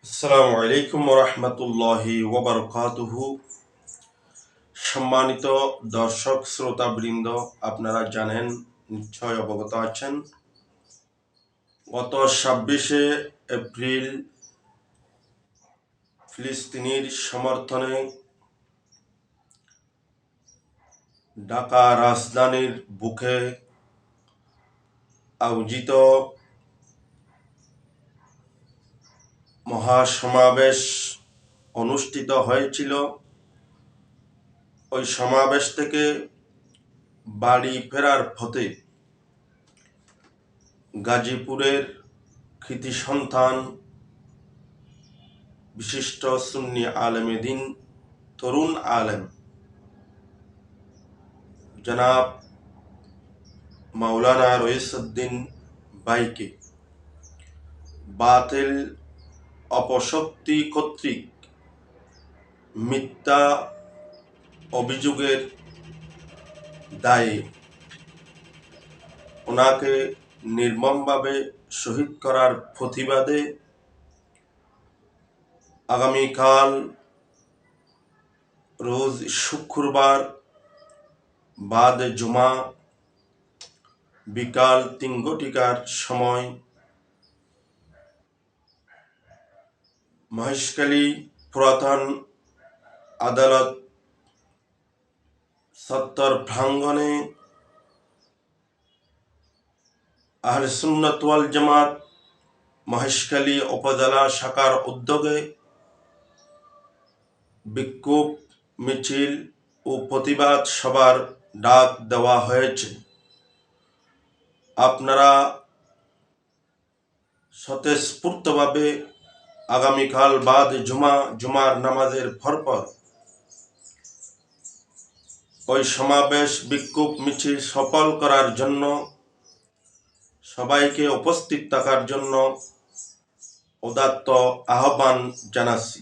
আসসালামু আলাইকুম রহমতুল্লাহি ওবরকাতুহু। সম্মানিত দর্শক শ্রোতাবৃন্দ, আপনারা জানেন, নিশ্চয় অবগত আছেন, গত 26শে এপ্রিল ফিলিস্তিনির সমর্থনে ঢাকা রাজধানীর বুকে আয়োজিত মহাসমাবেশ অনুষ্ঠিত হয়েছিল। ওই সমাবেশ থেকে বাড়ি ফেরার পথে গাজীপুরের কৃতি সন্তান বিশিষ্ট সুন্নি আলেমে দিন, তরুণ আলেম জনাব মাওলানা রইসউদ্দিন ভাইকে বাতিল অপশক্তি কর্তৃক মিথ্যা অভিযোগের দায়ে ওনাকে নির্মমভাবে শহীদ করার প্রতিবাদে আগামীকাল রোজ শুক্রবার বাদ জুমা বিকাল 3 সময় মহেশখালী পুরাতন আদালত চত্বর প্রাঙ্গণে আহলে সুন্নাত ওয়াল জামাত মহেশখালী উপজেলা শাখার উদ্যোগে বিক্ষোভ মিছিল ও প্রতিবাদ সভার ডাক দেওয়া হয়েছে। আপনারা স্বতঃস্ফূর্তভাবে আগামীকাল বাদ জুমার নামাজের পরপর ওই সমাবেশ বিক্ষোভ মিছিল সফল করার জন্য সবাইকে উপস্থিত থাকার জন্য উদাত্ত আহ্বান জানাচ্ছি।